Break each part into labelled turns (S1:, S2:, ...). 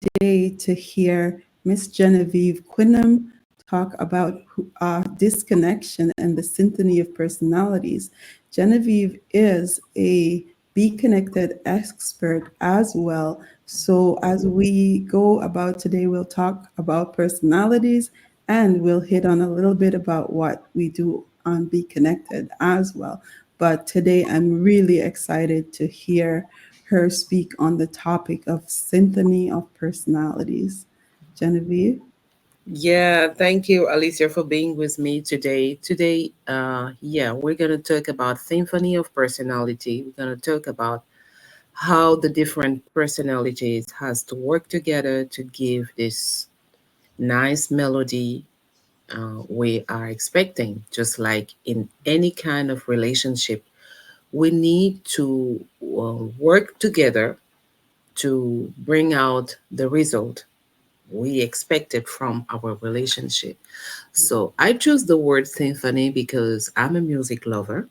S1: today to hear Miss Genevieve Quinnem talk about disconnection and the symphony of personalities. Genevieve is a Be Connected expert as well. So, as we go about today, we'll talk about personalities and we'll hit on a little bit about what we do on Be Connected as well. But today, I'm really excited to hear her speak on the topic of symphony of personalities. Genevieve?
S2: Yeah, thank you, Alicia, for being with me today. Today, we're going to talk about symphony of personality. We're going to talk about how the different personalities has to work together to give this nice melody we are expecting. Just like in any kind of relationship, we need to work together to bring out the result we expected from our relationship. So I choose the word symphony because I'm a music lover.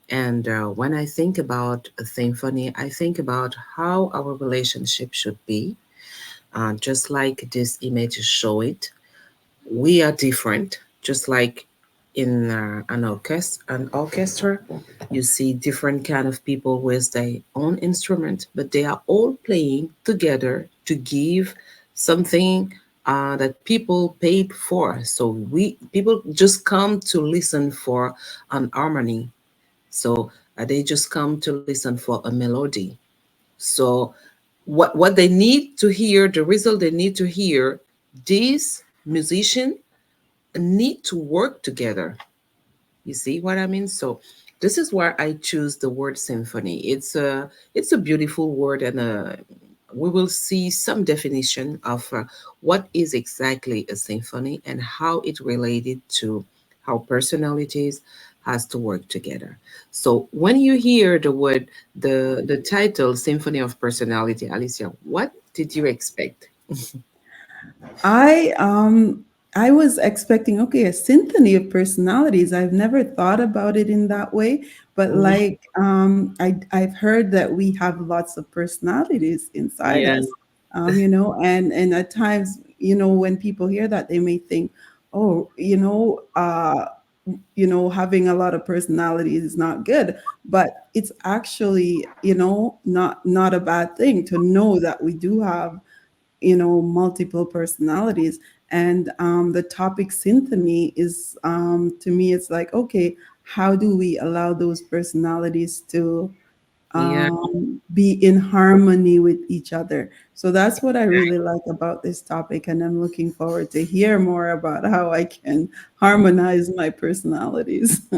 S2: And when I think about a symphony, I think about how our relationship should be. Just like this image show it, we are different. Just like in an orchestra, you see different kind of people with their own instrument, but they are all playing together to give something that people paid for. So we people just come to listen for an harmony. So they just come to listen for a melody. So what they need to hear, the result they need to hear, these musicians need to work together. You see what I mean? So this is why I choose the word symphony. It's a beautiful word, and we will see some definition of what is exactly a symphony and how it related to how personalities has to work together. So when you hear the word, the title Symphony of Personality, Alicia, what did you expect?
S1: I um I was expecting, okay, a symphony of personalities. I've never thought about it in that way, but like I've heard that we have lots of personalities inside
S2: Yeah,
S1: us. And at times, when people hear that, they may think, oh, having a lot of personalities is not good, but it's actually, not a bad thing to know that we do have multiple personalities. And the topic symphony is, to me, it's like, okay, how do we allow those personalities to
S2: yeah.
S1: be in harmony with each other? So that's what I really like about this topic, and I'm looking forward to hear more about how I can harmonize my personalities.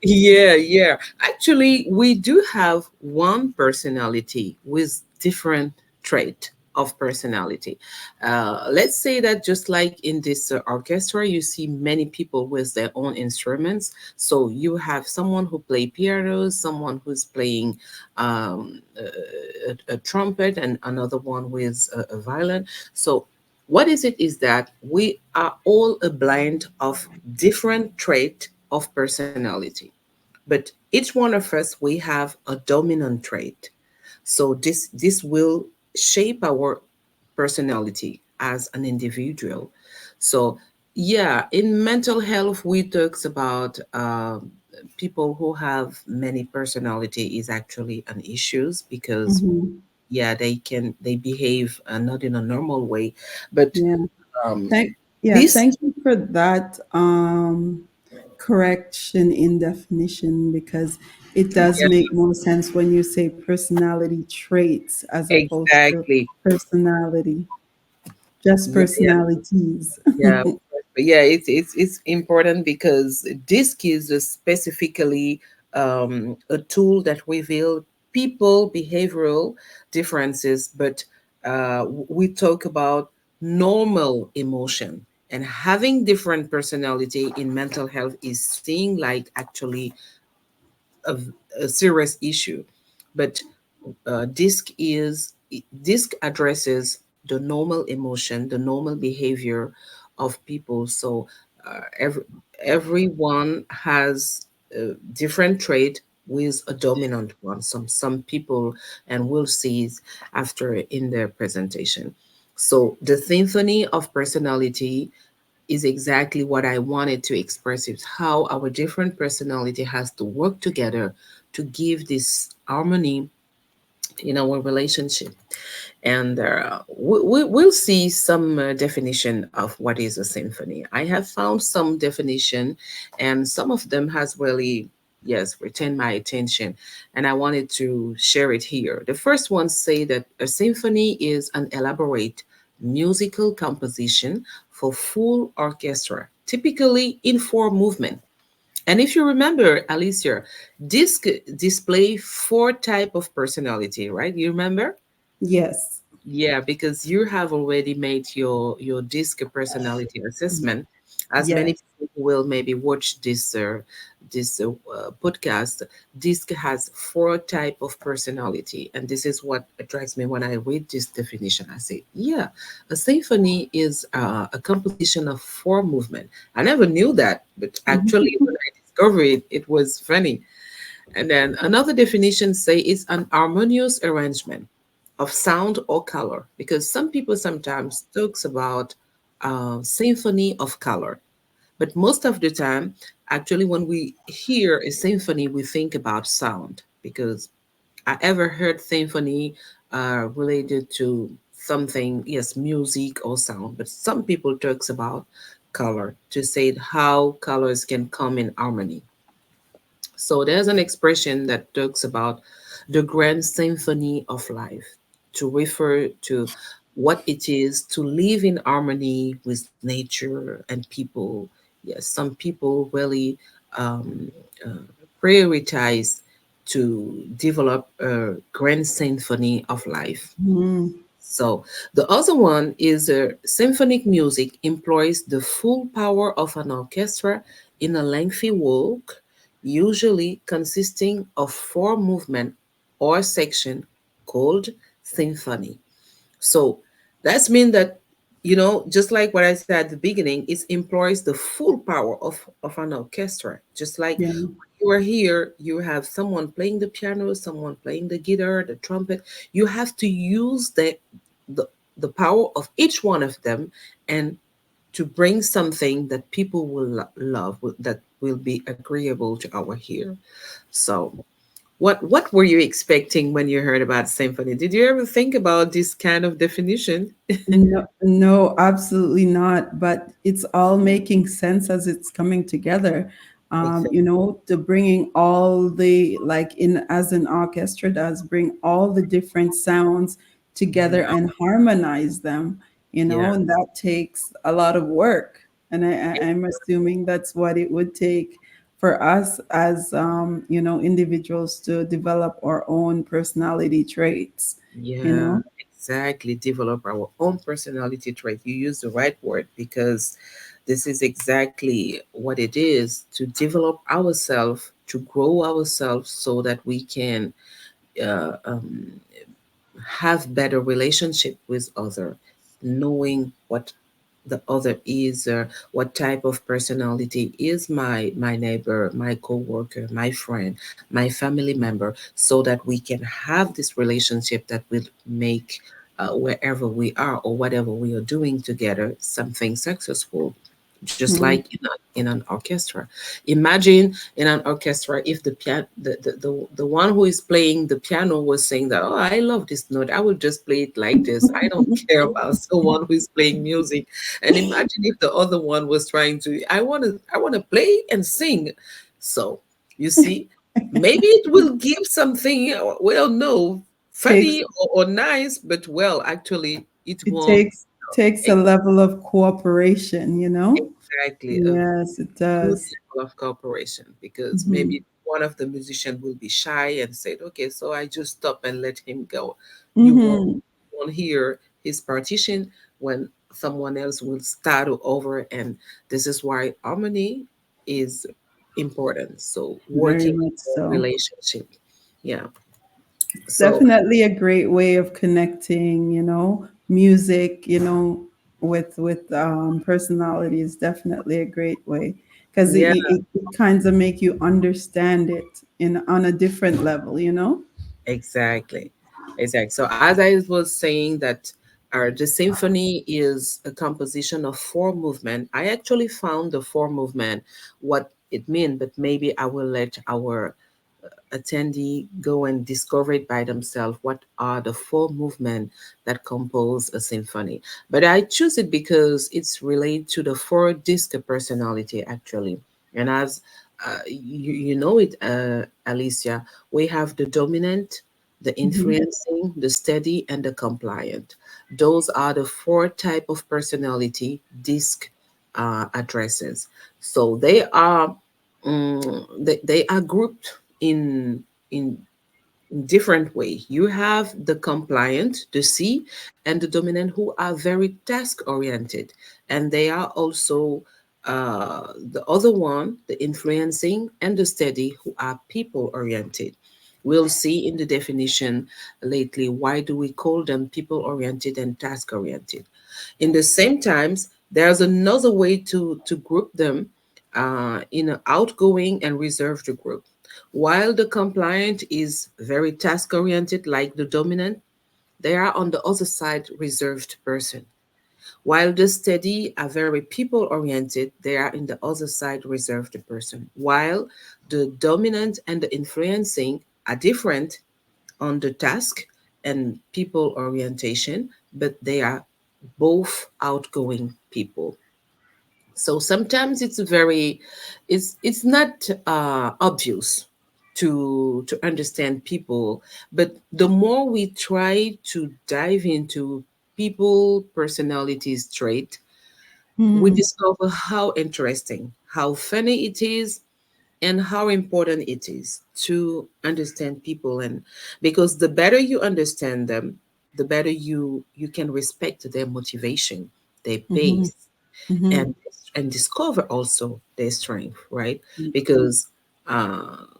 S2: Yeah, yeah. Actually, we do have one personality with different trait of personality. Let's say that just like in this orchestra, you see many people with their own instruments. So you have someone who play piano, someone who's playing a trumpet, and another one with a violin. So what is it is that we are all a blend of different trait of personality, but each one of us we have a dominant trait. So this will shape our personality as an individual. So yeah, in mental health we talks about people who have many personality is actually an issues because
S1: Mhm.
S2: yeah, they behave not in a normal way, but
S1: Yeah.
S2: um
S1: Thank yeah,
S2: this
S1: thank you for that correction in definition, because it does
S2: yeah,
S1: make more sense when you say personality traits as opposed to
S2: exactly.
S1: personality, just
S2: Yeah,
S1: personalities.
S2: yeah, but yeah, it's important because this gives us specifically a tool that reveal people behavioral differences, but we talk about normal emotion, and having different personality in mental health is seeing like actually a, a serious issue, but DISC addresses the normal emotion, the normal behavior of people. So everyone has a different trait with a dominant one. Some people, and we'll see it after in their presentation. So the symphony of personality is exactly what I wanted to express. It's how our different personality has to work together to give this harmony in our relationship. And we'll see some definition of what is a symphony. I have found some definition, and some of them has really, yes, retained my attention, and I wanted to share it here. The first one say that a symphony is an elaborate musical composition for full orchestra, typically in four movement. And if you remember, Alicia, disc display four type of personality, right? You remember?
S1: Yes.
S2: Yeah, because you have already made your DISC personality assessment. As many
S1: Yes.
S2: people who will maybe watch this podcast, DISC has four type of personality, and this is what attracts me when I read this definition. I say, yeah, a symphony is a composition of four movement. I never knew that, but actually, when I discovered it, it was funny. And then another definition say it's an harmonious arrangement of sound or color, because some people sometimes talks about symphony of color, but most of the time, actually, when we hear a symphony, we think about sound, because I ever heard symphony related to something, yes, music or sound, but some people talks about color to say how colors can come in harmony. So there's an expression that talks about the grand symphony of life to refer to what it is to live in harmony with nature and people. Yes, some people really um, uh, prioritize to develop a grand symphony of life.
S1: Mhm.
S2: So the other one is symphonic music employs the full power of an orchestra in a lengthy work, usually consisting of four movement or section called symphony. So that's mean that, just like what I said at the beginning, it employs the full power of an orchestra. Just like
S1: Yeah.
S2: you are here, you have someone playing the piano, someone playing the guitar, the trumpet. You have to use the, the power of each one of them, and to bring something that people will love, that will be agreeable to our ear. So what were you expecting when you heard about symphony? Did you ever think about this kind of definition?
S1: No, no, absolutely not. But it's all making sense as it's coming together.
S2: Exactly.
S1: To bringing all the, like in as an orchestra does, bring all the different sounds together
S2: Yeah,
S1: and harmonize them.
S2: yeah,
S1: And that takes a lot of work. And I'm assuming that's what it would take for us as individuals to develop our own personality traits. You
S2: yeah,
S1: know.
S2: exactly. Develop our own personality trait. You use the right word, because this is exactly what it is, to develop ourselves, to grow ourselves so that we can uh, um, have better relationship with other, knowing what the other is, what type of personality is my neighbor, my coworker, my friend, my family member, so that we can have this relationship that will make wherever we are or whatever we are doing together something successful. Just
S1: Mhm.
S2: like in an orchestra. Imagine in an orchestra, if the one who is playing the piano was saying that, oh, I love this note, I will just play it like this, I don't care about someone who is playing music. And imagine if the other one was trying to, I want to play and sing. So you see, maybe it will give something, well, no,
S1: takes
S2: funny or nice, but well, actually it
S1: it
S2: won't.
S1: takes a level of cooperation.
S2: Exactly, a
S1: Yes, it
S2: good
S1: does.
S2: level of cooperation, because
S1: Hmm.
S2: maybe one of the musicians will be shy and said, okay, so I just stop and let him go. You won't,
S1: Hmm.
S2: won't hear his partition when someone else will start over. And this is why harmony is important. So
S1: Very
S2: working
S1: much
S2: on
S1: so.
S2: relationship. Yeah.
S1: It's
S2: So
S1: definitely a great way of connecting, music, with personality is definitely a great way because it,
S2: yeah,
S1: it, it kinds of make you understand it in on a different level.
S2: exactly. Exactly. So as I was saying that The symphony is a composition of four movement. I actually found the four movement, what it mean, but maybe I will let our attendee go and discover it by themselves. What are the four movements that compose a symphony? But I choose it because it's related to the four disc personality actually. And as you know it, Alicia, we have the dominant, the
S1: Mhm.
S2: influencing, the steady, and the compliant. Those are the four type of personality disc addresses. So they are grouped in different way. You have the compliant, the C, and the dominant who are very task oriented, and they are also the other one, the influencing and the steady, who are people oriented. We'll see in the definition lately why do we call them people oriented and task oriented. In the same times, there's another way to group them in an outgoing and reserved group. While the compliant is very task oriented, like the dominant, they are on the other side reserved person. While the steady are very people oriented, they are in the other side reserved person. While the dominant and the influencing are different on the task and people orientation, but they are both outgoing people. So sometimes it's not obvious to understand people, but the more we try to dive into people personalities trait, we
S1: Mhm.
S2: discover how interesting, how funny it is, and how important it is to understand people. And because the better you understand them, the better you can respect their motivation, their
S1: Mhm.
S2: pace,
S1: Mhm.
S2: and discover also their strength, right? Because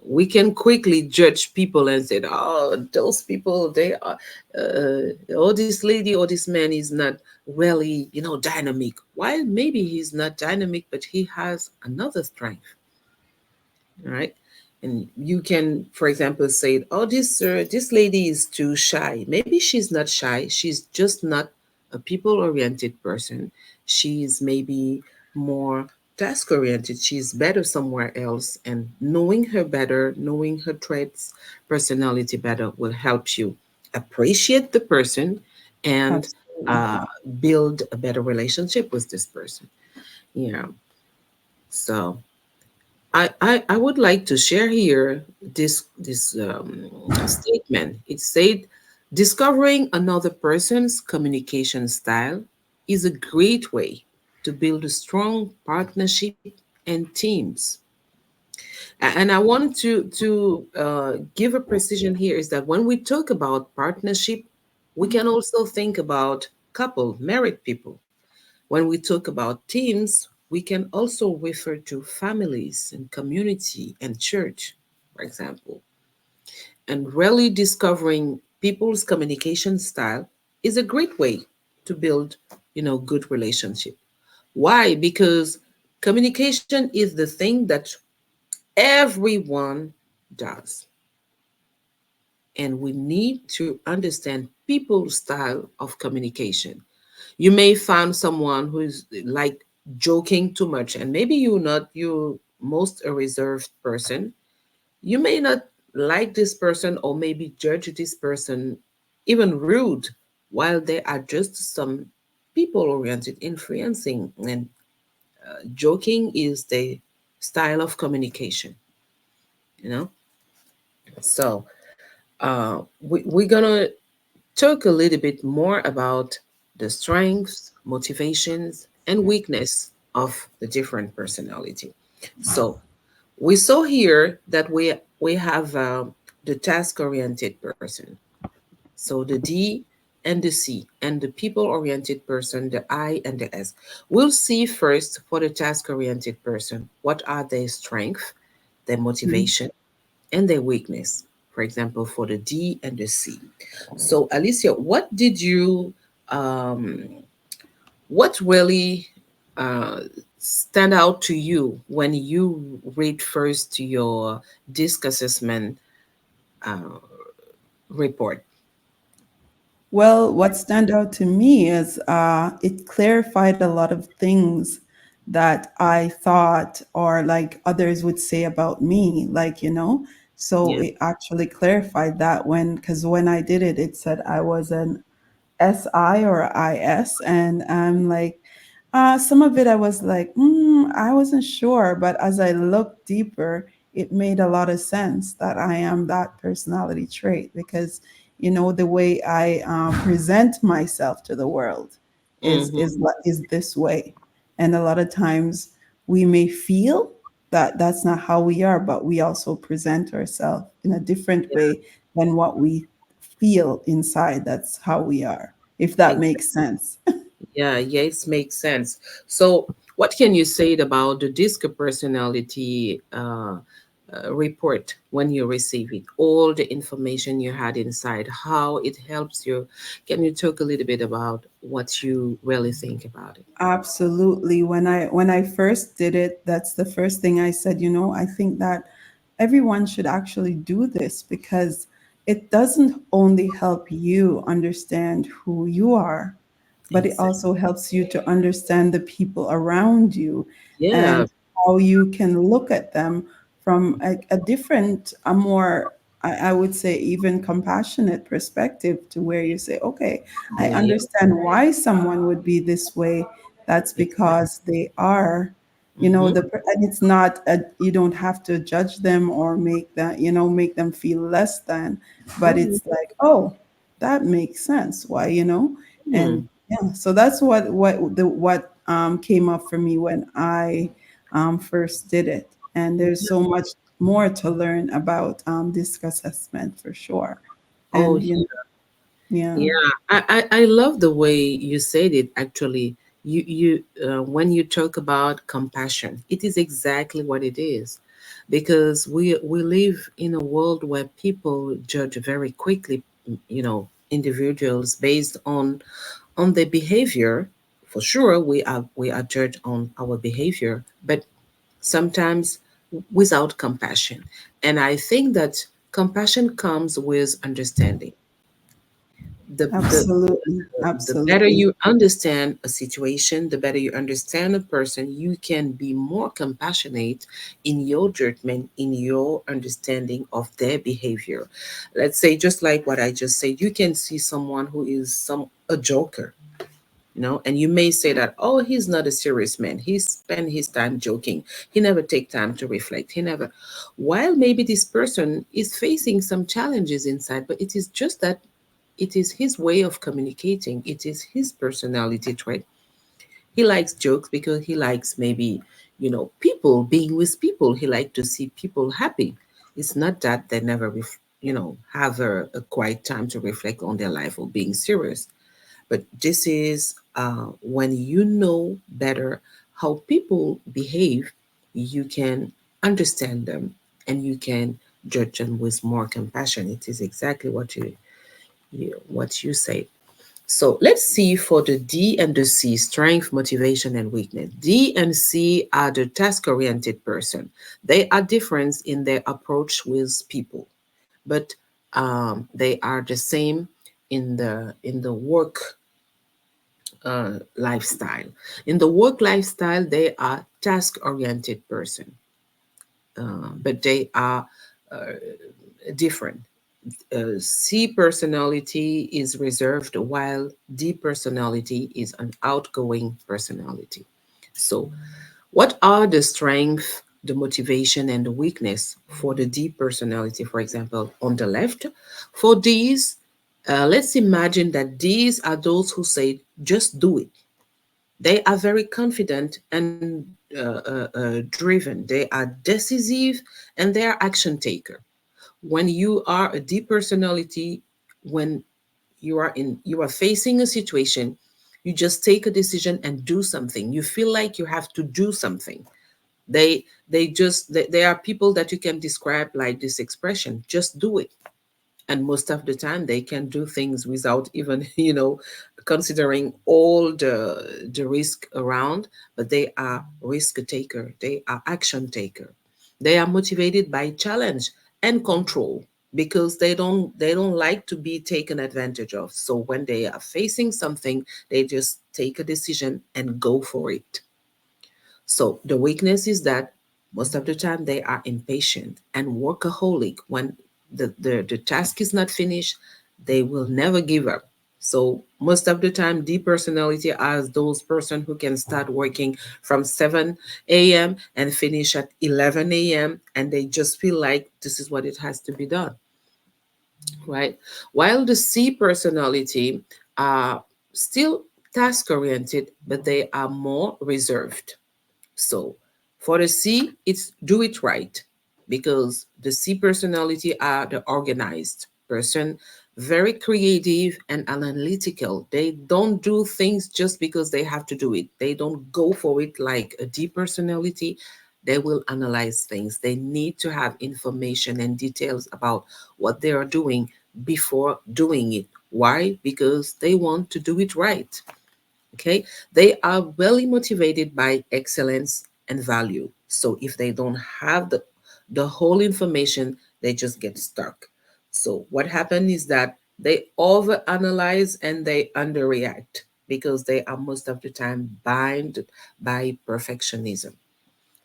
S2: we can quickly judge people and say, oh, those people, they are oh, this lady or this man is not really, dynamic. While maybe he's not dynamic, but he has another strength, right? And you can, for example, say, "Oh, this lady is too shy." Maybe she's not shy. She's just not a people-oriented person. She's maybe more task-oriented. She's better somewhere else, and knowing her better, knowing her traits, personality better, will help you appreciate the person and
S1: Absolutely.
S2: uh, build a better relationship with this person. Yeah. So. I would like to share here this statement. It said, discovering another person's communication style is a great way to build a strong partnership and teams. And I wanted to give a precision here is that when we talk about partnership, we can also think about couple, married people. When we talk about teams, we can also refer to families and community and church, for example. And really discovering people's communication style is a great way to build, good relationship. Why? Because communication is the thing that everyone does. And we need to understand people's style of communication. You may find someone who's like joking too much, and maybe you most a reserved person. You may not like this person or maybe judge this person even rude, while they are just some people oriented influencing, and joking is the style of communication, you know so we're gonna talk a little bit more about the strengths, motivations, and weakness of the different personality. So we saw here that we have the task-oriented person. So the D and the C, and the people-oriented person, the I and the S. We'll see first for the task-oriented person, what are their strengths, their
S1: Mhm.
S2: motivation, and their weakness. For example, for the D and the C. So, Alicia, um, what really stand out to you when you read first your disc assessment uh, report?
S1: Well, what stand out to me is it clarified a lot of things that I thought or like others would say about me, like, so
S2: Yeah.
S1: it actually clarified that because when I did it, it said I was an SI or IS. And I'm like, some of it I was like, I wasn't sure. But as I looked deeper, it made a lot of sense that I am that personality trait because, the way I present myself to the world
S2: Mm-hmm.
S1: is this way. And a lot of times we may feel that that's not how we are, but we also present ourselves in a different
S2: Yeah.
S1: way than what we feel inside. That's how we are, if that
S2: Exactly.
S1: makes sense.
S2: Yeah. Yes, makes sense. So, what can you say about the DISC personality report when you receive it? All the information you had inside, how it helps you. Can you talk a little bit about what you really think about it?
S1: Absolutely. When I first did it, that's the first thing I said, I think that everyone should actually do this because it doesn't only help you understand who you are, but it
S2: Exactly.
S1: also helps you to understand the people around you
S2: Yeah.
S1: and how you can look at them from a different, a more, I would say, even compassionate perspective to where you say, okay, I
S2: Yeah. Yeah.
S1: understand why someone would be this way. That's
S2: Exactly.
S1: because they are,
S2: Mm-hmm.
S1: and it's not, you don't have to judge them or make them feel less than, but
S2: Mm-hmm.
S1: it's like, oh, that makes sense. Why, and yeah, so that's what came up for me when I first did it. And there's so much more to learn about disc assessment for sure.
S2: Oh,
S1: And yeah,
S2: yeah, I love the way you said it. Actually, when you talk about compassion, it is exactly what it is, because we live in a world where people judge very quickly, individuals based on their behavior. For sure, we are judged on our behavior, but sometimes without compassion. And I think that compassion comes with understanding.
S1: absolutely,
S2: The better
S1: absolutely.
S2: you understand a situation, the better you understand a person, you can be more compassionate in your judgment, in your understanding of their behavior. Let's say, just like what I just said, you can see someone who is a joker, and you may say that, oh, he's not a serious man. He spend his time joking. He never take time to reflect. He never. While maybe this person is facing some challenges inside, but it is just that it is his way of communicating. It is his personality trait. He likes jokes because he likes maybe, people being with people. He likes to see people happy. It's not that they never, have a quiet time to reflect on their life or being serious. But this is when you know better how people behave, you can understand them and you can judge them with more compassion. It is exactly what you say. So let's see for the D and the C, strength, motivation, and weakness. D and C are the task-oriented person. They are different in their approach with people, but they are the same in the work lifestyle. In the work lifestyle, they are task-oriented person, but they are uh, different. C personality is reserved, while D personality is an outgoing personality. So, what are the strength, the motivation, and the weakness for the D personality? For example, on the left, for D's, let's imagine that these are those who say, just do it. They are very confident and driven. They are decisive and they are action taker. When you are a deep personality, when you are facing a situation, you just take a decision and do something. You feel like you have to do something. They are people that you can describe like this expression, just do it. And most of the time they can do things without even considering all the risk around. But they are risk taker, they are action taker, they are motivated by challenge and control. because they don't like to be taken advantage of. So when they are facing something, they just take a decision and go for it. So the weakness is that most of the time they are impatient and workaholic. When the task is not finished, they will never give up. So most of the time, D personality are those person who can start working from 7 a.m. and finish at 11 a.m. and they just feel like this is what it has to be done, right? While the C personality are still task oriented, but they are more reserved. So for the C, it's do it right, because the C personality are the organized person, very creative and analytical. They don't do things just because they have to do it. They don't go for it like a D personality. They will analyze things. They need to have information and details about what they are doing before doing it. Why? Because they want to do it right. Okay, they are really motivated by excellence and value. So if they don't have the whole information, they just get stuck. So what happened is that they overanalyze and they underreact because they are most of the time bound by perfectionism.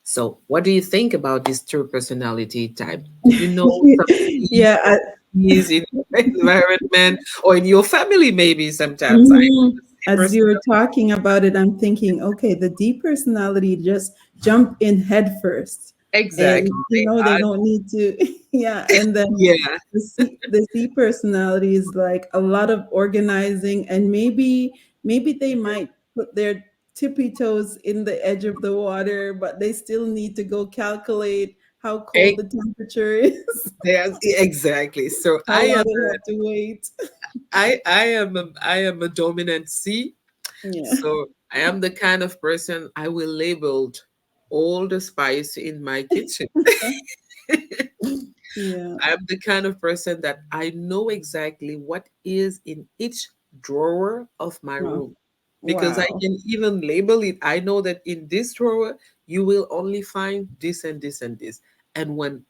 S2: So what do you think about this true personality type? Did you know some E's
S1: Yeah,
S2: or E's in your environment or in your family? Maybe sometimes I know
S1: mhm.
S2: the C
S1: As you were
S2: personality.
S1: talking about it, I'm thinking, okay, the D personality just jump in head first.
S2: Exactly.
S1: And,
S2: They
S1: they
S2: are,
S1: don't need to, yeah. And then
S2: yeah,
S1: the C personality is like a lot of organizing, and maybe they might put their tippy toes in the edge of the water, but they still need to go calculate how cold
S2: e-
S1: the temperature is,
S2: exactly. So
S1: how long they have to wait.
S2: I am a dominant C.
S1: Yeah.
S2: So I am the kind of person I will label all the spice in my kitchen.
S1: Yeah.
S2: I'm the kind of person that I know exactly what is in each drawer of my
S1: Oh,
S2: room, because I
S1: wow.
S2: can even label it. I know that in this drawer, you will only find this and this and this. And when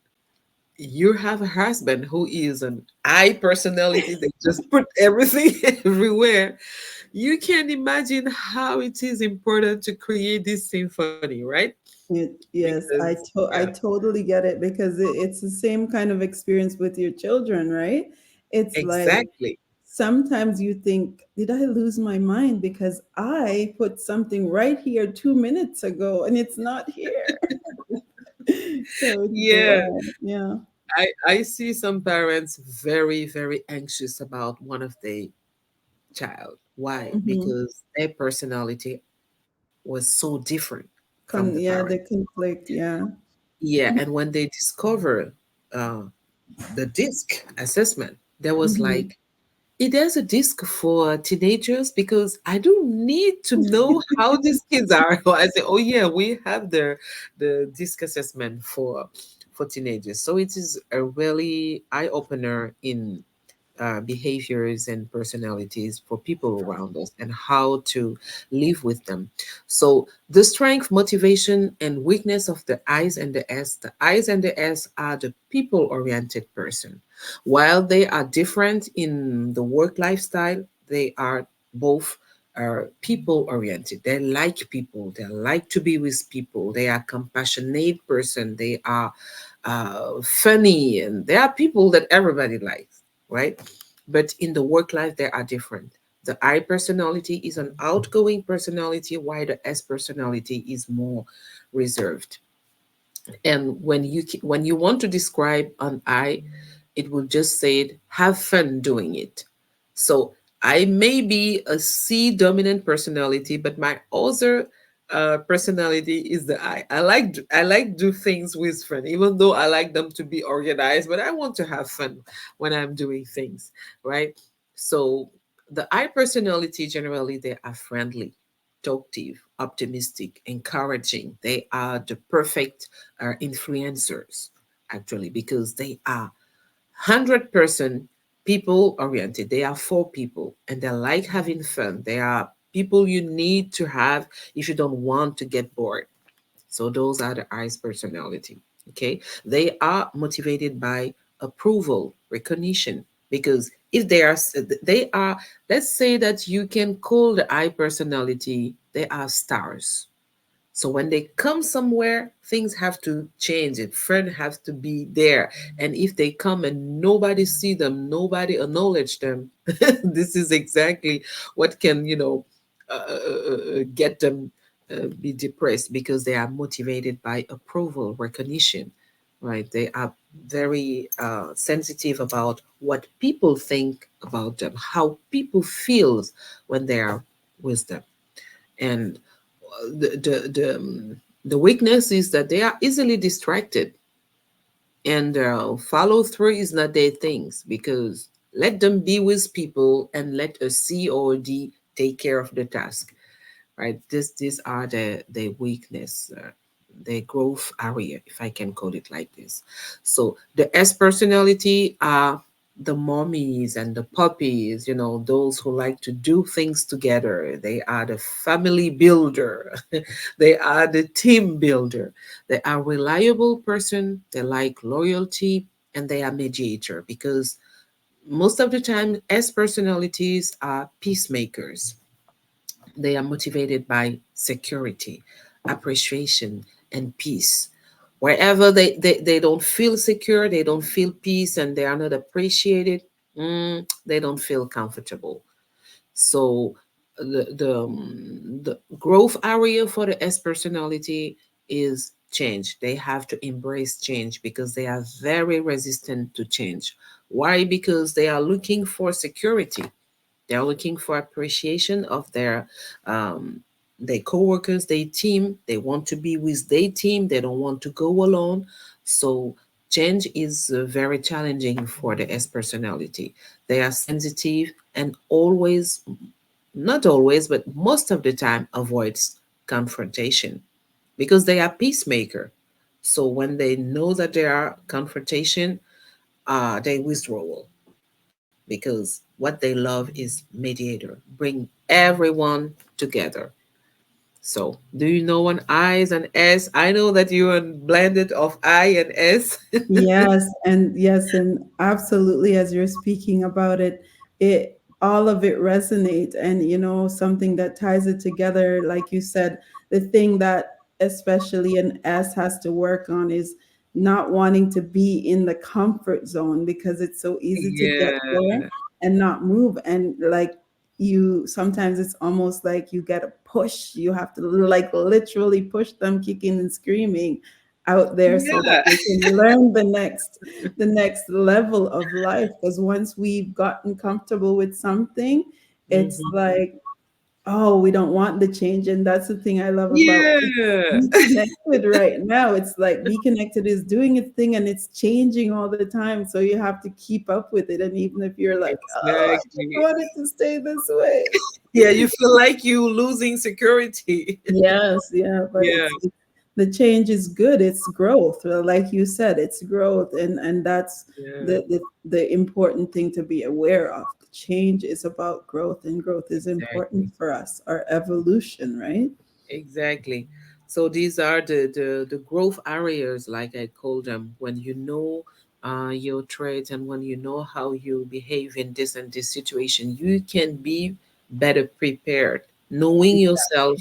S2: you have a husband who is an I personality, they just put everything everywhere. You can imagine how it is important to create this symphony, right?
S1: Yes,
S2: Because,
S1: I
S2: yeah,
S1: totally get it, because it's the same kind of experience with your children, right? It's like
S2: exactly.
S1: sometimes you think, did I lose my mind because I put something right here 2 minutes ago and it's not here? So it's
S2: Yeah.
S1: yeah.
S2: I see some parents very, very anxious about one of their child. Why?
S1: Hmm.
S2: Because their personality was so different from the
S1: Yeah,
S2: parent.
S1: the conflict, yeah.
S2: Yeah, and when they discover uh, the DISC assessment, there was
S1: Hmm.
S2: like, it is a disc for teenagers, because I don't need to know how these kids are. I say, oh yeah, we have the disc assessment for teenagers. So it is a really eye opener in behaviors and personalities for people around us and how to live with them. So the strength, motivation, and weakness of the I's and the S. The I's and the S are the people-oriented person. While they are different in the work lifestyle, they are both people oriented. They like people. They like to be with people. They are compassionate person. They are funny, and they are people that everybody likes, right? But in the work life, they are different. The I personality is an outgoing personality, while the S personality is more reserved. And when you want to describe an I, it will just say it, have fun doing it. So I may be a C dominant personality, but my other personality is the I. I like do things with fun, even though I like them to be organized, but I want to have fun when I'm doing things, right? So the I personality, generally they are friendly, talkative, optimistic, encouraging. They are the perfect influencers, actually, because they are 100% people oriented. They are for people and they like having fun. They are people you need to have if you don't want to get bored. So those are the I's personality. Okay. They are motivated by approval, recognition. Because if they are, let's say that you can call the I personality, they are stars. So when they come somewhere, things have to change. A friend has to be there. And if they come and nobody see them, nobody acknowledge them, this is exactly what can, get them be depressed, because they are motivated by approval, recognition, right? They are very sensitive about what people think about them, how people feels when they are with them. And the weakness is that they are easily distracted, and follow through is not their things, because let them be with people and let a C or a D take care of the task, right? These are the weakness, the growth area, if I can call it like this. So the S personality are the mommies and the puppies, those who like to do things together. They are the family builder. They are the team builder. They are reliable person. They like loyalty, and they are mediator, because most of the time S personalities are peacemakers. They are motivated by security, appreciation, and peace. Wherever they don't feel secure, they don't feel peace, and they are not appreciated, they don't feel comfortable. So the growth area for the S personality is change. They have to embrace change, because they are very resistant to change. Why? Because they are looking for security. They're looking for appreciation of their coworkers, their team. They want to be with their team. They don't want to go alone. So change is very challenging for the S personality. They are sensitive and always, not always, but most of the time avoids confrontation, because they are peacemaker. So when they know that there are confrontation, they withdraw, because what they love is mediator, bring everyone together. So, do you know an I's and S? I know that you're a blended of I and S.
S1: Yes, and absolutely, as you're speaking about it, it all of it resonates. And something that ties it together, like you said, the thing that especially an S has to work on is not wanting to be in the comfort zone, because it's so easy to get
S2: Yeah.
S1: there and not move. And like, you sometimes it's almost like you get a push, you have to like literally push them kicking and screaming out there so that
S2: Yeah.
S1: they can learn the next level of life. Because once we've gotten comfortable with something, it's
S2: Mhm.
S1: like, oh, we don't want the change. And that's the thing I love about
S2: Yeah.
S1: Be Connected right now. It's like Be Connected is doing its thing and it's changing all the time, so you have to keep up with it. And even if you're like, oh, I just
S2: Exactly.
S1: want it to stay this way.
S2: Yeah, you feel like you losing security.
S1: Yes, yeah, but
S2: Yeah.
S1: it's the change is good. It's growth. Like you said, it's growth, and that's
S2: Yeah.
S1: the important thing to be aware of. Change is about growth, and growth is
S2: Exactly.
S1: important for us, our evolution, right?
S2: Exactly. So these are the growth areas, like I call them, when you know your traits, and when you know how you behave in this and this situation, you can be better prepared, knowing yourself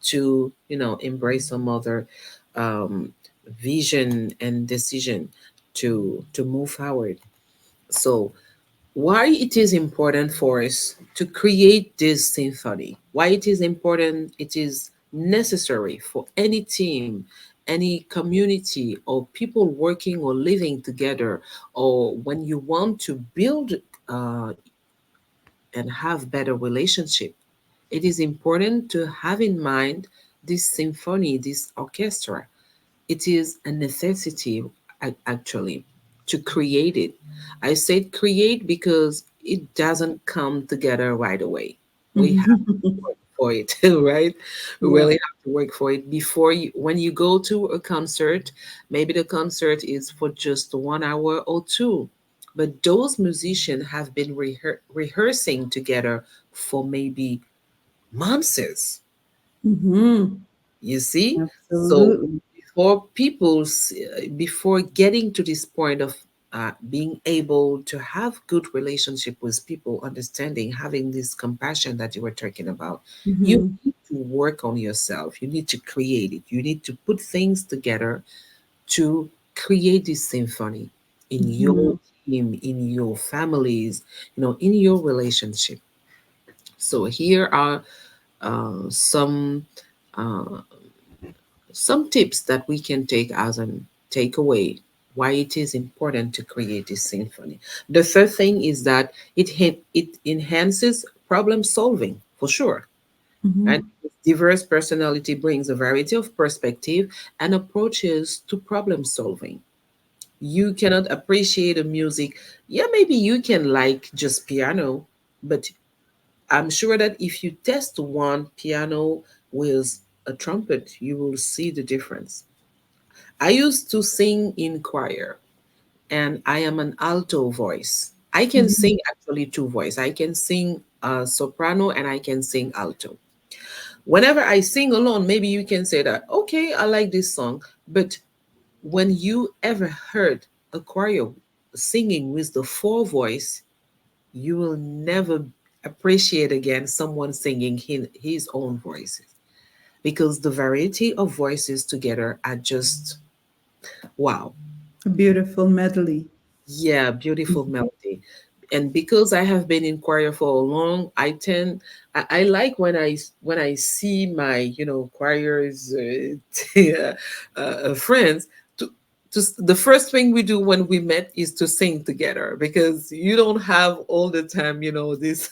S2: to, embrace some other um, vision and decision to move forward. So why it is important for us to create this symphony, why it is important, it is necessary for any team, any community, or people working or living together, or when you want to build uh, and have better relationship. It is important to have in mind this symphony, this orchestra. It is a necessity, actually, to create it. I said create because it doesn't come together right away. We have to work for it, right? We
S1: Yeah.
S2: really have to work for it before you, when you go to a concert, maybe the concert is for just 1 hour or two. But those musicians have been rehearsing together for maybe months.
S1: Hmm.
S2: You see? So
S1: Absolutely.
S2: before getting to this point of being able to have good relationship with people, understanding, having this compassion that you were talking about. You
S1: Mhm.
S2: need to work on yourself. You need to create it. You need to put things together to create this symphony in your
S1: Mhm.
S2: team, in your families, in your relationship. So here are some uh, some tips that we can take as an takeaway why it is important to create this symphony. The third thing is that it enhances problem solving for sure. And
S1: Mhm.
S2: diverse personality brings a variety of perspective and approaches to problem solving. You cannot appreciate a music. Yeah, maybe you can like just piano, but I'm sure that if you test one piano with a trumpet, you will see the difference. I used to sing in choir, and I am an alto voice. I can
S1: Mhm.
S2: sing actually two voice. I can sing soprano and I can sing alto. Whenever I sing alone, maybe you can say that, okay, I like this song. But when you ever heard a choir singing with the four voice, you will never appreciate again someone singing his own voices, because the variety of voices together are just wow.
S1: A beautiful medley.
S2: Yeah, beautiful melody. And because I have been in choir for a long, I like when I see my choirs friends to the first thing we do when we met is to sing together, because you don't have all the time this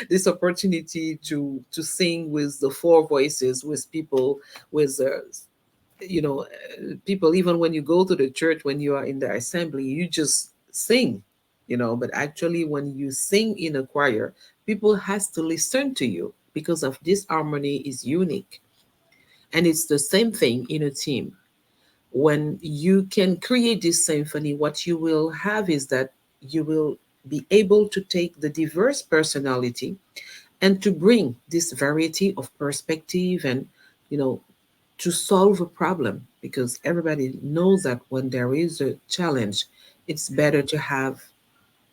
S2: this opportunity to sing with the four voices with people with people. Even when you go to the church, when you are in the assembly, you just sing, but actually when you sing in a choir, people has to listen to you because of this harmony is unique. And it's the same thing in a team. When you can create this symphony, what you will have is that you will be able to take the diverse personality and to bring this variety of perspective, and you know to solve a problem, because everybody knows that when there is a challenge, it's better to have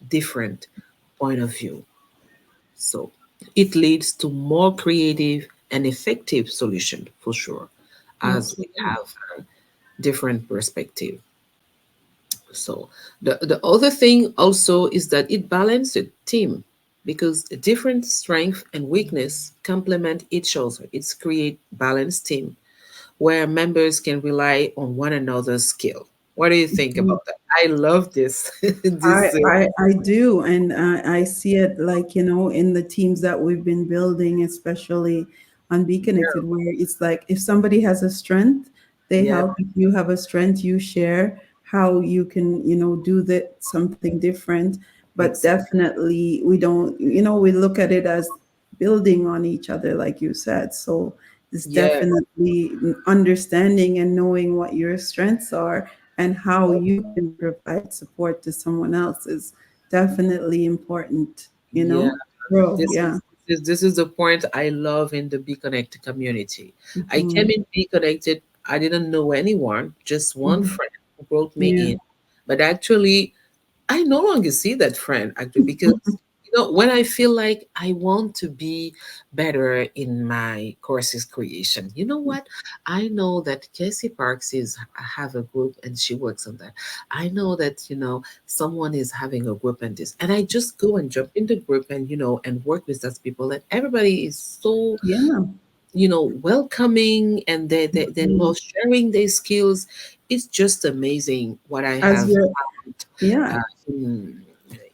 S2: different point of view. So it leads to more creative and effective solution for sure, as we
S1: Absolutely.
S2: have a different perspective. So the other thing also is that it balances team, because different strength and weakness complement each other. It's create balanced team where members can rely on one another's skill. What do you think
S1: Mhm.
S2: about that? I love this.
S1: I,
S2: this
S1: I I do, and I see it like in the teams that we've been building, especially on Be Connected, where it's like if somebody has a strength, they
S2: yeah,
S1: help. If you have a strength, you share how you can do that something different. But
S2: exactly.
S1: definitely, we don't. We look at it as building on each other, like you said. So it's
S2: Yeah,
S1: definitely understanding and knowing what your strengths are and how you can provide support to someone else is definitely important,
S2: yeah.
S1: Bro,
S2: This
S1: yeah.
S2: is this is the point I love in the Be Connected community. I came
S1: Mhm.
S2: in Be Connected. I didn't know anyone, just one
S1: Mhm.
S2: friend who brought me
S1: Yeah.
S2: in. But actually, I no longer see that friend actually, because when I feel like I want to be better in my courses creation, you know what? I know that Casey Parks is have a group and she works on that. I know that someone is having a group and this, and I just go and jump in the group and and work with those people, and everybody is so
S1: Yeah.
S2: welcoming, and they
S1: Mhm.
S2: love sharing their skills. It's just amazing what I
S1: As
S2: have
S1: your
S2: found
S1: Yeah,
S2: in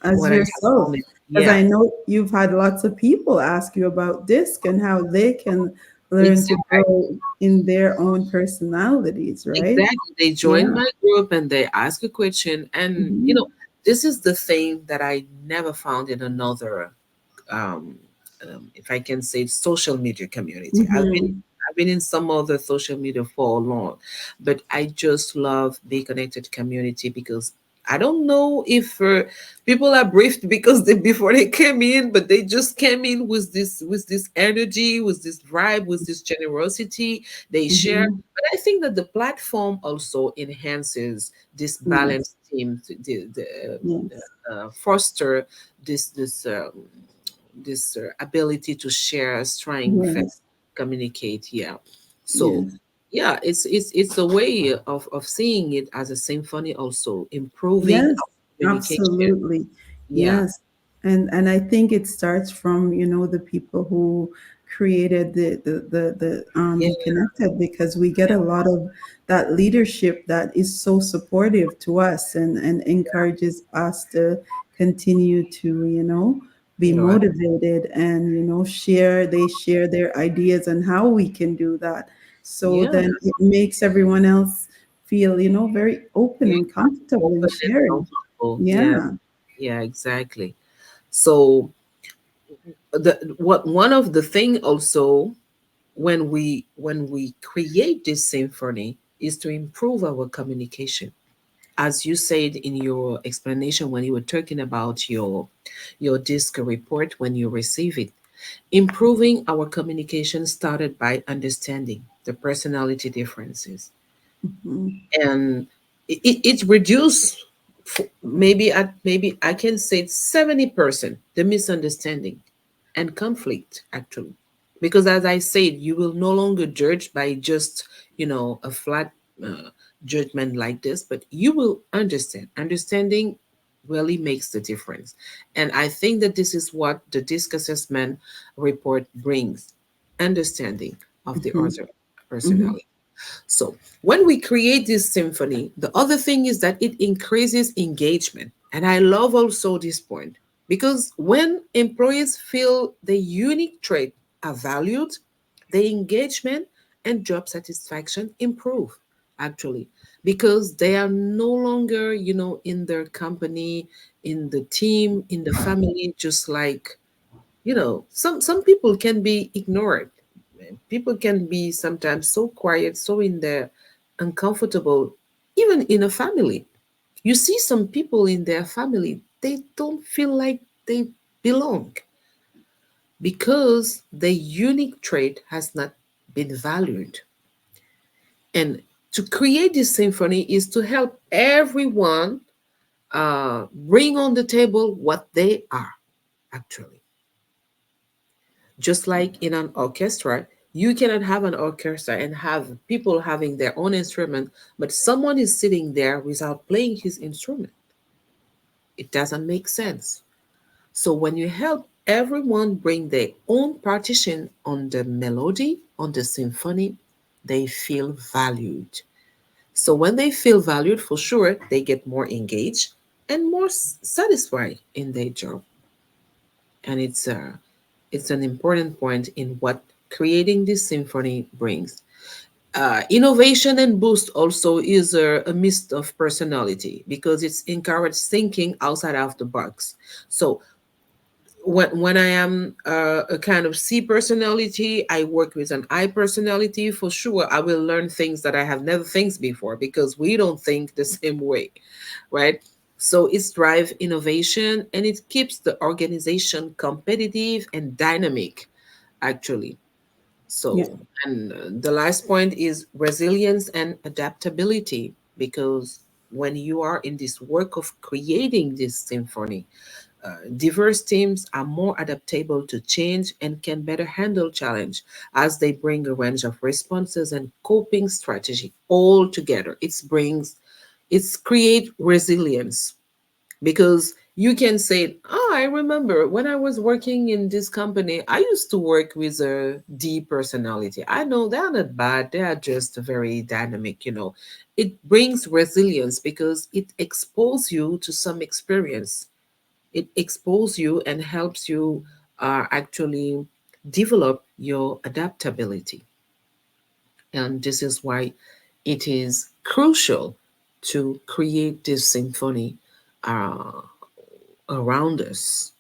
S1: as
S2: what I have
S1: yourself.
S2: found in,
S1: Because
S2: yeah,
S1: I know you've had lots of people ask you about DISC and how they can learn to
S2: exactly,
S1: grow in their own personalities, right?
S2: exactly. They join
S1: Yeah.
S2: my group and they ask a question, and
S1: Mhm.
S2: this is the thing that I never found in another, um, if I can say, social media community.
S1: Mhm.
S2: I've been in some other social media for long, but I just love Be Connected community because I don't know if people are briefed because they before they came in, but they just came in with this energy, with this vibe, with this generosity. They share.
S1: Mhm.
S2: But I think that the platform also enhances this
S1: Yes.
S2: balanced team,
S1: Yes.
S2: foster this ability to share, strength, and
S1: Yes.
S2: communicate. Yeah. So
S1: Yes.
S2: yeah, it's a way of seeing it as a symphony, also improving
S1: Yes,
S2: our communication.
S1: absolutely.
S2: Yeah,
S1: Yes. And I think it starts from, the people who created the
S2: yeah,
S1: Be Connected, because we get a lot of that leadership that is so supportive to us and encourages us to continue to, be
S2: you're right.
S1: motivated and, they share their ideas on how we can do that. So
S2: Yeah,
S1: then it makes everyone else feel, very open
S2: you
S1: and comfortable in
S2: open and
S1: sharing.
S2: comfortable. Yeah,
S1: Yeah.
S2: yeah, exactly. So one of the thing also when we create this symphony is to improve our communication, as you said in your explanation when you were talking about your disc report when you receive it. Improving our communication started by understanding the personality differences,
S1: Mhm.
S2: and it reduced maybe I can say 70% the misunderstanding and conflict, actually, because as I said, you will no longer judge by just a flat uh, judgment like this, but you will understanding really makes the difference. And I think that this is what the disc assessment report brings: understanding of the
S1: Mhm.
S2: other
S1: Mhm.
S2: personality. So when we create this symphony, the other thing is that it increases engagement. And I love also this point, because when employees feel the unique trait are valued, the engagement and job satisfaction improve, actually, because they are no longer, in their company, in the team, in the family, just like, some people can be ignored. People can be sometimes so quiet, so in their uncomfortable, even in a family. You see some people in their family, they don't feel like they belong because the unique trait has not been valued. And to create this symphony is to help everyone bring on the table what they are, actually. Just like in an orchestra, you cannot have an orchestra and have people having their own instrument, but someone is sitting there without playing his instrument. It doesn't make sense. So when you help everyone bring their own partition on the melody, on the symphony, they feel valued. So when they feel valued, for sure, they get more engaged and more satisfied in their job. And it's an important point in what creating this symphony brings. Innovation and boost also is a mist of personality because it's encouraged thinking outside of the box. So when I am a kind of C personality, I work with an I personality. For sure, I will learn things that I have never things before because we don't think the same way, right? So it's drive innovation and it keeps the organization competitive and dynamic, actually.
S1: Yeah.
S2: So, and the last point is resilience and adaptability, because when you are in this work of creating this symphony, diverse teams are more adaptable to change and can better handle challenge as they bring a range of responses and coping strategy all together. It's create resilience, because you can say, oh, I remember when I was working in this company, I used to work with a D personality. I know they're not bad, they are just very dynamic. It brings resilience because it exposes you to some experience. It exposes you and helps you actually develop your adaptability. And this is why it is crucial to create this symphony uh, around us,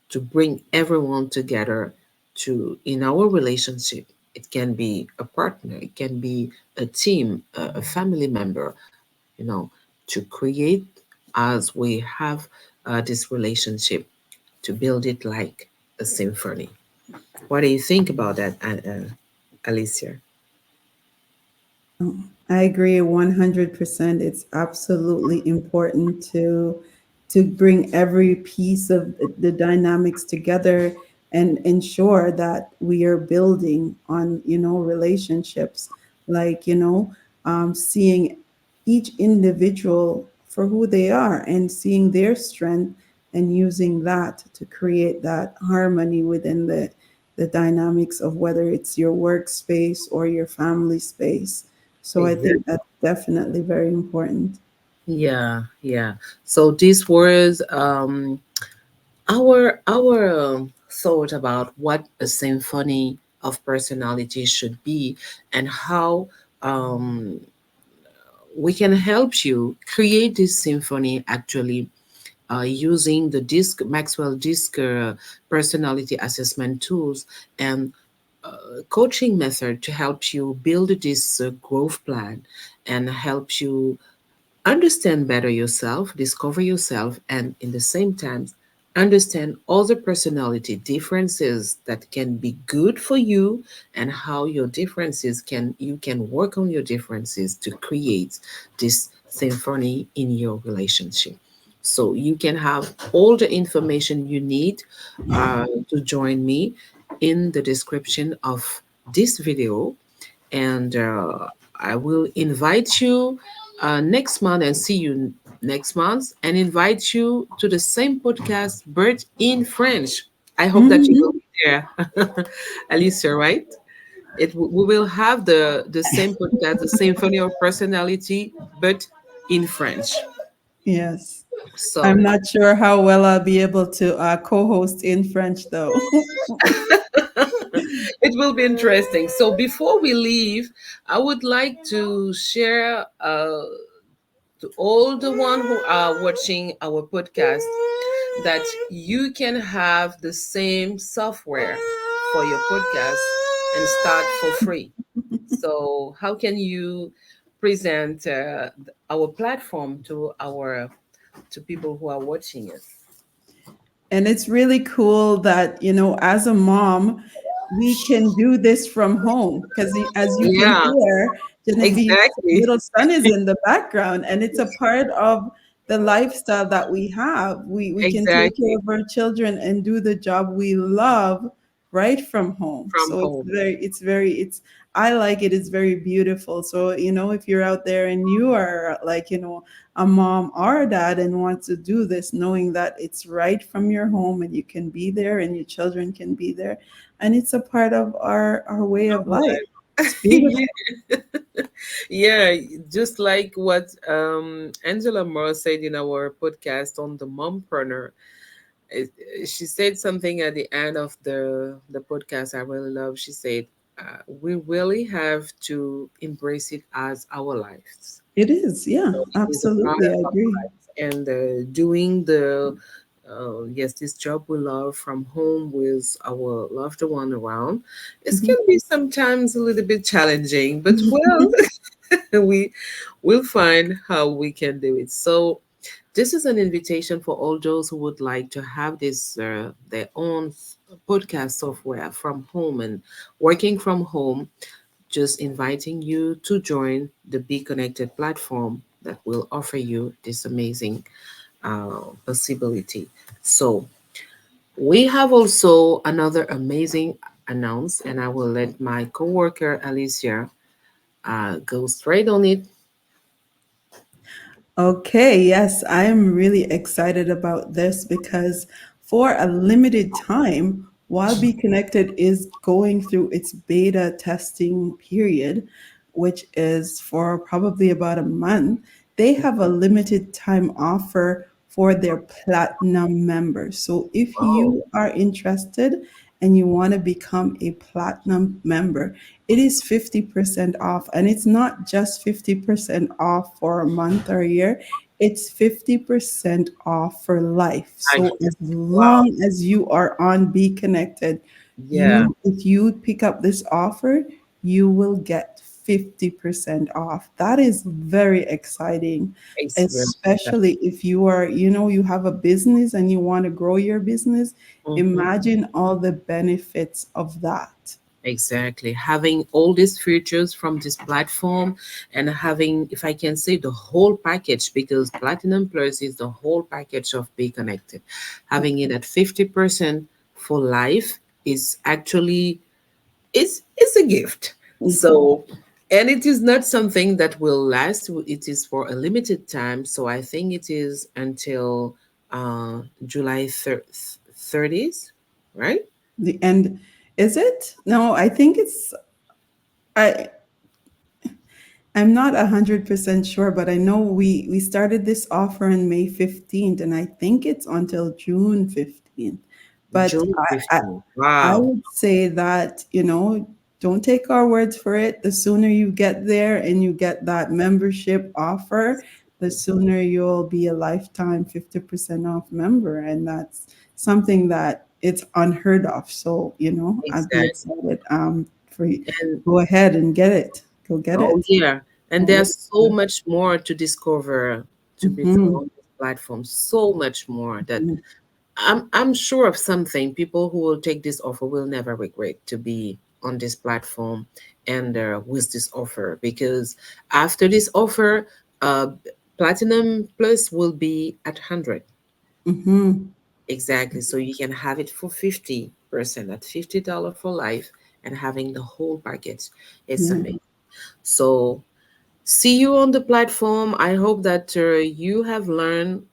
S2: to bring everyone together to in our relationship. It can be a partner, it can be a team, a family member, you know, to create as we have this relationship to build it like a symphony. What do you think about that, Alicia?
S1: I agree 100%. It's absolutely important to bring every piece of the dynamics together and ensure that we are building on, relationships, like, seeing each individual for who they are and seeing their strength and using that to create that harmony within the dynamics of whether it's your workspace or your family space. So I think
S2: Exactly.
S1: that's definitely very important.
S2: Yeah, yeah. So this was our thought about what a symphony of personality should be, and how um, we can help you create this symphony actually using the disc Maxwell disc personality assessment tools and coaching method to help you build this growth plan and help you understand better yourself, discover yourself, and in the same time, understand other personality differences that can be good for you, and how your differences can you can work on your differences to create this symphony in your relationship. So you can have all the information you need to join me in the description of this video, and I will invite you next month and see you next month and invite you to the same podcast, but in French. I hope that you will
S1: Hmm.
S2: be there, Alicia, right? We will have the same podcast, the Symphony of Personality, but in French.
S1: Yes. I'm
S2: So
S1: not sure how well I'll be able to co-host in French though.
S2: it will be interesting. So before we leave, I would like to share to all the one who are watching our podcast that you can have the same software for your podcast and start for free. So how can you present our platform to our to people who are watching it?
S1: And it's really cool that, as a mom, we can do this from home because as you can
S2: Yeah,
S1: hear, Genevieve's
S2: exactly,
S1: little son is in the background and it's a part of the lifestyle that we have. We can take care
S2: exactly,
S1: of our children and do the job we love right from home.
S2: from
S1: So
S2: home.
S1: I like it. It's very beautiful. So, if you're out there and you are like, a mom or a dad and want to do this, knowing that it's right from your home and you can be there and your children can be there. And it's a part of our way of life. It's
S2: Yeah,
S1: beautiful.
S2: yeah, just like what Angela Moore said in our podcast on the mompreneur. it, she said something at the end of the podcast I really love. She said, "We really have to embrace it as our lives.
S1: It is. Yeah,
S2: So it is a part
S1: absolutely. I
S2: of our
S1: agree.
S2: lives, and doing the yes, this job we love from home with our loved one around. It
S1: Mhm.
S2: can be sometimes a little bit challenging, but well, we will find how we can do it. So this is an invitation for all those who would like to have this their own podcast software from home and working from home. Just inviting you to join the Be Connected platform that will offer you this amazing possibility. So we have also another amazing announce, and I will let my coworker Alicia go straight on it.
S1: Okay, yes, I am really excited about this because for a limited time, while Be Connected is going through its beta testing period, which is for probably about a month, they have a limited time offer for their platinum members. So if
S2: Oh,
S1: you are interested and you want to become a platinum member, it is 50% off. And it's not just 50% off for a month or a year, it's 50% off for life.
S2: I
S1: So as
S2: wow,
S1: long as you are on Be Connected,
S2: yeah,
S1: if you pick up this offer, you will get 50% off. That is very exciting,
S2: It's very
S1: especially if you are, you have a business and you want to grow your business.
S2: mhm.
S1: Imagine all the benefits of that.
S2: Exactly. Having all these features from this platform and having, if I can say, the whole package, because Platinum Plus is the whole package of Be Connected. Having it at 50% for life is actually it's a gift. So, and it is not something that will last. It is for a limited time. So I think it is until July 30th, right?
S1: The end. Is it? No, I think I I'm not 100% sure, but I know we started this offer on May 15th, and I think it's until June 15th. But
S2: June
S1: I
S2: 15th.
S1: I
S2: Wow.
S1: would say that, don't take our words for it. The sooner you get there and you get that membership offer, the sooner you'll be a lifetime 50% off member. And that's something that it's unheard of. So, I'd be
S2: Exactly.
S1: excited for you.
S2: And
S1: Go ahead and get it. Go get
S2: oh
S1: it.
S2: yeah. And
S1: Oh,
S2: there's so much more to discover to be
S1: mm-hmm.
S2: on this platform. So much more that I'm sure of something. People who will take this offer will never regret to be on this platform and with this offer, because after this offer, Platinum Plus will be at 100.
S1: Mm-hmm.
S2: Exactly. So you can have it for 50% at $50 for life and having the whole package. It's
S1: Yeah.
S2: amazing. So see you on the platform. I hope that you have learned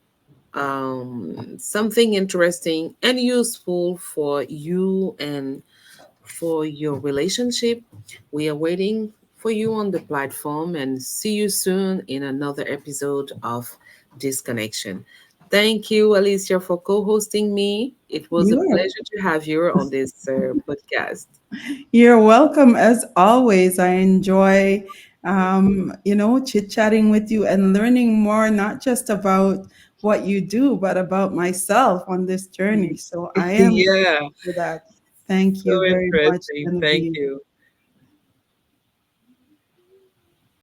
S2: something interesting and useful for you and for your relationship. We are waiting for you on the platform and see you soon in another episode of Disconnection. Thank you, Alicia, for co hosting me. It was a
S1: You are
S2: pleasure to have you on this podcast.
S1: You're welcome as always. I enjoy, chit-chatting with you and learning more, not just about what you do, but about myself on this journey. So I am
S2: Yeah,
S1: for that. Thank
S2: so
S1: you very much,
S2: interesting. Thank
S1: Genevieve.
S2: you.